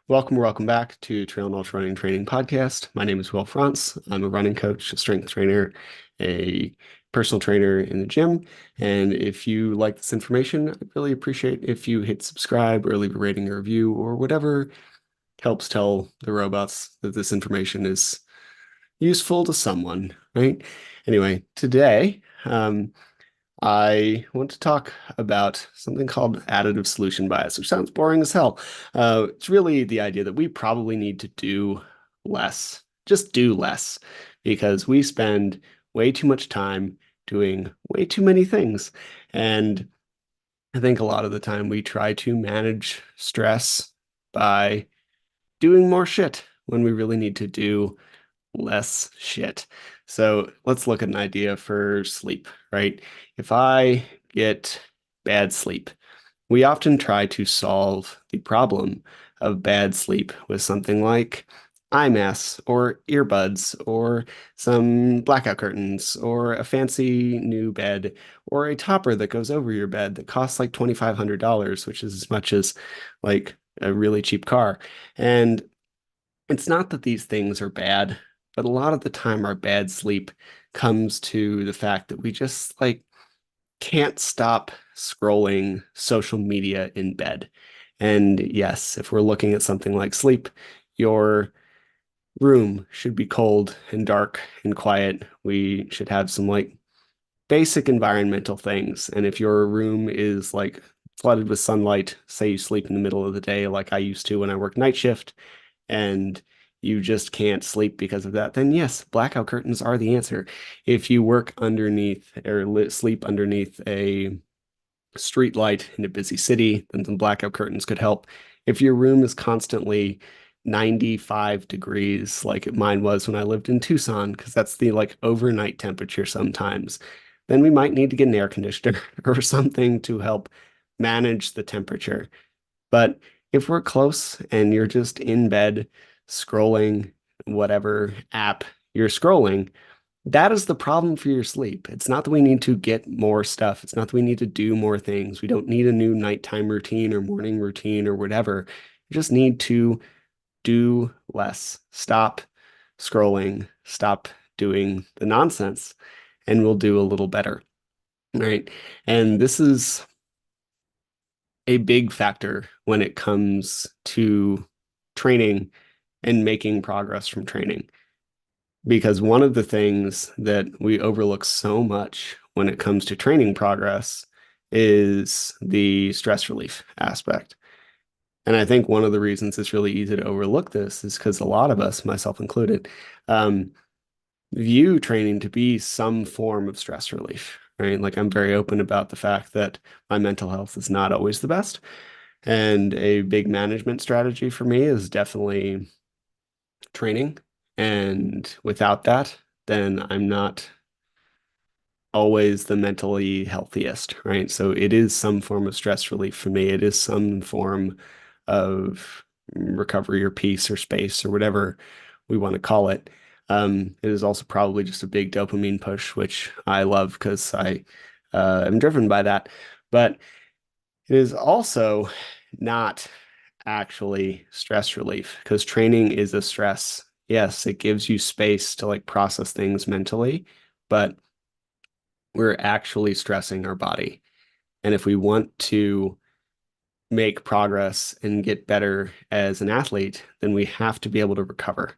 Welcome back to Trail and Ultra Running Training Podcast. My name is Will France. I'm a running coach, a strength trainer, a personal trainer in the gym. And if you like this information, I'd really appreciate if you hit subscribe or leave a rating or review or whatever helps tell the robots that this information is useful to someone, right? Anyway, today, I want to talk about something called additive solution bias, which sounds boring as hell. It's really the idea that we probably need to do less, just do less, because we spend way too much time doing way too many things. And I think a lot of the time we try to manage stress by doing more shit when we really need to do less shit. So let's look at an idea for sleep, right? If I get bad sleep, we often try to solve the problem of bad sleep with something like eye masks or earbuds or some blackout curtains or a fancy new bed or a topper that goes over your bed that costs like $2,500, which is as much as like a really cheap car. And it's not that these things are bad, but a lot of the time our bad sleep comes to the fact that we just like can't stop scrolling social media in bed. And yes, if we're looking at something like sleep, your room should be cold and dark and quiet. We should have some like basic environmental things. And if your room is like flooded with sunlight, say you sleep in the middle of the day like I used to when I worked night shift, and you just can't sleep because of that, then yes, blackout curtains are the answer. If you work underneath or sleep underneath a street light in a busy city, then some blackout curtains could help. If your room is constantly 95 degrees, like mine was when I lived in Tucson, because that's the like overnight temperature sometimes, then we might need to get an air conditioner or something to help manage the temperature. But if we're close and you're just in bed scrolling whatever app you're scrolling, that is the problem for your sleep. It's not that we need to get more stuff. It's not that we need to do more things. We don't need a new nighttime routine or morning routine or whatever. We just need to do less. Stop scrolling, stop doing the nonsense, and we'll do a little better. Right. And this is a big factor when it comes to training and making progress from training. Because one of the things that we overlook so much when it comes to training progress is the stress relief aspect. And I think one of the reasons it's really easy to overlook this is because a lot of us, myself included, um, view training to be some form of stress relief, right? Like I'm very open about the fact that my mental health is not always the best. And a big management strategy for me is definitely training. And without that, then I'm not always the mentally healthiest, right? So it is some form of stress relief for me. It is some form of recovery or peace or space or whatever we want to call it. It is also probably just a big dopamine push, which I love because I am driven by that. But it is also not actually stress relief because training is a stress. Yes, it gives you space to like process things mentally, but we're actually stressing our body. And if we want to make progress and get better as an athlete, then we have to be able to recover.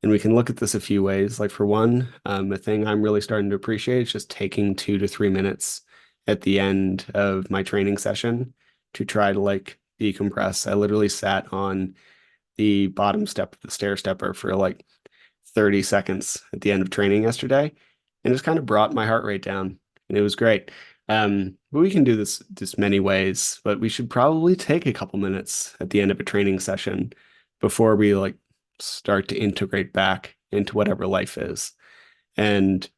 And we can look at this a few ways. Like for one, a thing I'm really starting to appreciate is just taking 2 to 3 minutes at the end of my training session to try to like decompress. I literally sat on the bottom step of the stair stepper for like 30 seconds at the end of training yesterday and just kind of brought my heart rate down. And it was great. But we can do this just many ways, but we should probably take a couple minutes at the end of a training session before we like start to integrate back into whatever life is. And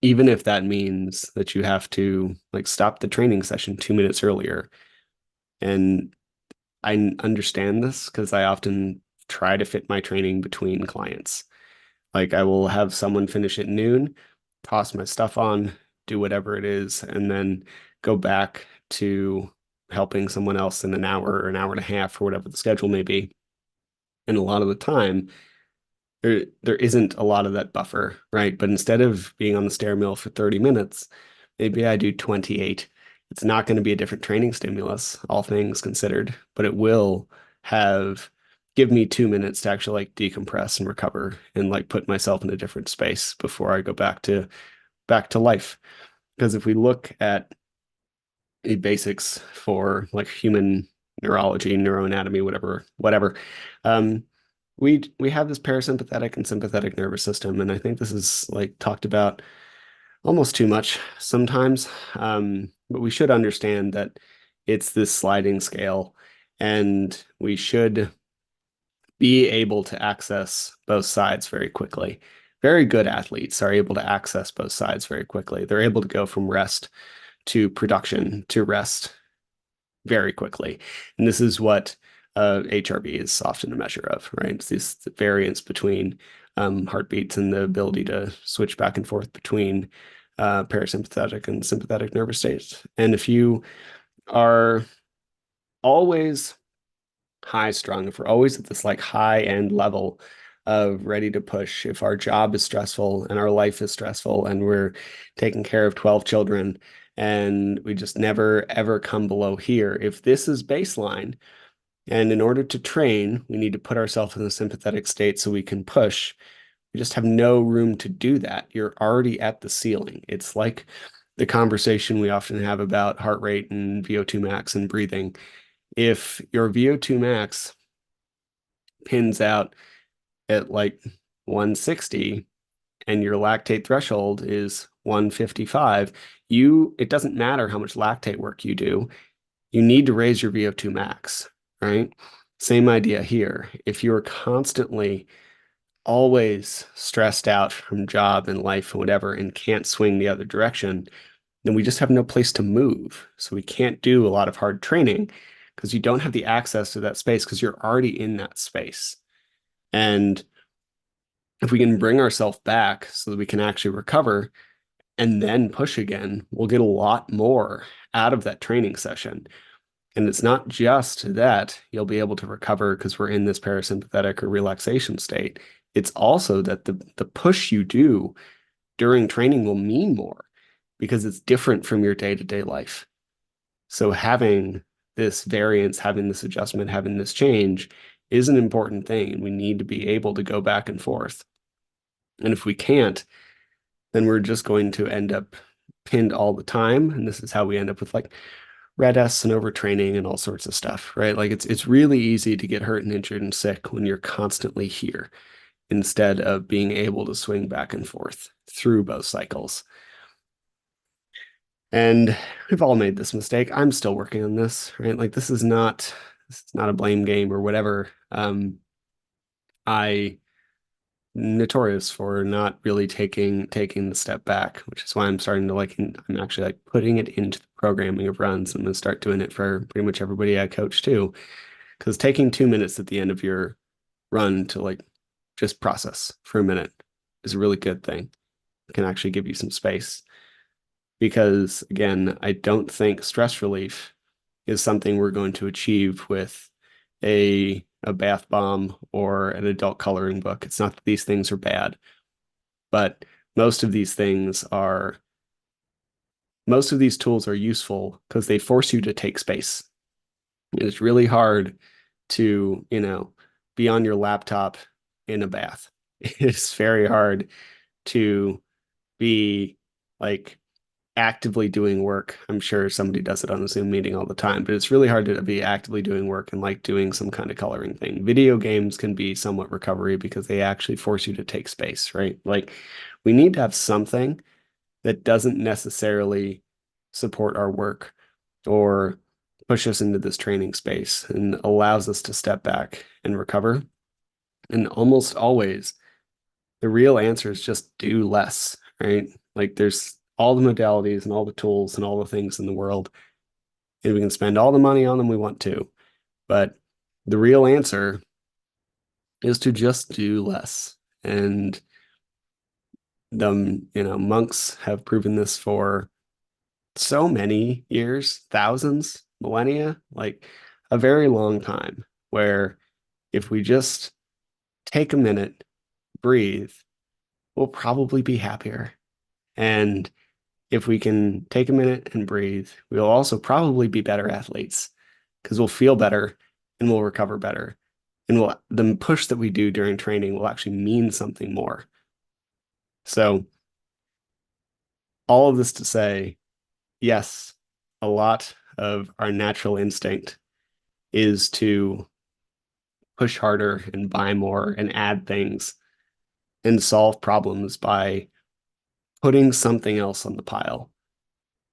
even if that means that you have to like stop the training session 2 minutes earlier. And I understand this because I often try to fit my training between clients. Like I will have someone finish at noon, toss my stuff on, do whatever it is, and then go back to helping someone else in an hour or an hour and a half or whatever the schedule may be. And a lot of the time, there isn't a lot of that buffer, right? But instead of being on the stair mill for 30 minutes, maybe I do 28. It's not going to be a different training stimulus, all things considered, but it will have give me 2 minutes to actually like decompress and recover and like put myself in a different space before I go back to life. Because if we look at the basics for like human neurology, neuroanatomy, whatever, um, we have this parasympathetic and sympathetic nervous system, and I think this is like talked about almost too much sometimes. But we should understand that it's this sliding scale, and we should be able to access both sides very quickly. Very good athletes are able to access both sides very quickly. They're able to go from rest to production to rest very quickly. And this is what HRV is often a measure of, right? It's this variance between heartbeats and the ability to switch back and forth between parasympathetic and sympathetic nervous states. And if you are always high strung, if we're always at this like high end level of ready to push, if our job is stressful and our life is stressful and we're taking care of 12 children and we just never ever come below here, if this is baseline, and in order to train, we need to put ourselves in a sympathetic state so we can push. We just have no room to do that. You're already at the ceiling. It's like the conversation we often have about heart rate and VO2 max and breathing. If your VO2 max pins out at like 160 and your lactate threshold is 155, it doesn't matter how much lactate work you do. You need to raise your VO2 max, right? Same idea here. If you're constantly always stressed out from job and life and whatever and can't swing the other direction, then we just have no place to move. So we can't do a lot of hard training because you don't have the access to that space because you're already in that space. And if we can bring ourselves back so that we can actually recover and then push again, we'll get a lot more out of that training session. And it's not just that you'll be able to recover because we're in this parasympathetic or relaxation state. It's also that the push you do during training will mean more because it's different from your day-to-day life. So having this variance, having this adjustment, having this change is an important thing. We need to be able to go back and forth. And if we can't, then we're just going to end up pinned all the time. And this is how we end up with like RED-S and overtraining and all sorts of stuff, right? Like it's really easy to get hurt and injured and sick when you're constantly here instead of being able to swing back and forth through both cycles. And we've all made this mistake. I'm still working on this, right? Like this is not a blame game or whatever. I notorious for not really taking the step back, which is why I'm starting to I'm actually like putting it into the programming of runs. I'm gonna start doing it for pretty much everybody I coach too. Because taking 2 minutes at the end of your run to like just process for a minute is a really good thing. It can actually give you some space. Because again, I don't think stress relief is something we're going to achieve with a bath bomb or an adult coloring book. It's not that these things are bad, but most of these tools are useful because they force you to take space. It's really hard to, be on your laptop in a bath. It's very hard to be like actively doing work. I'm sure somebody does it on a Zoom meeting all the time, but it's really hard to be actively doing work and like doing some kind of coloring thing. Video games can be somewhat recovery because they actually force you to take space, right? Like we need to have something that doesn't necessarily support our work or push us into this training space and allows us to step back and recover. And almost always the real answer is just do less, right? Like there's all the modalities and all the tools and all the things in the world, and we can spend all the money on them we want to. But the real answer is to just do less. And monks have proven this for so many years, thousands, millennia, like a very long time, where if we just take a minute, breathe, we'll probably be happier. And if we can take a minute and breathe, we'll also probably be better athletes because we'll feel better and we'll recover better. And the push that we do during training will actually mean something more. So, all of this to say, yes, a lot of our natural instinct is to push harder and buy more and add things and solve problems by putting something else on the pile.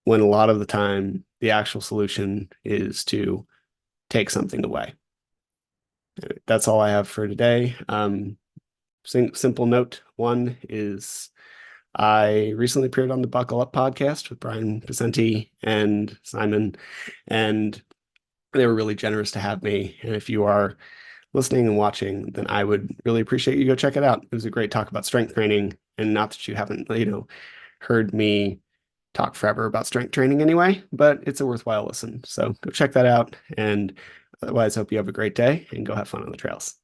When a lot of the time, the actual solution is to take something away. That's all I have for today. Simple note one is I recently appeared on the Buckle Up podcast with Brian Vicente and Simon, and they were really generous to have me. And if you are listening and watching, then I would really appreciate you go check it out. It was a great talk about strength training, and not that you haven't, heard me talk forever about strength training anyway, but it's a worthwhile listen. So go check that out. And otherwise, hope you have a great day and go have fun on the trails.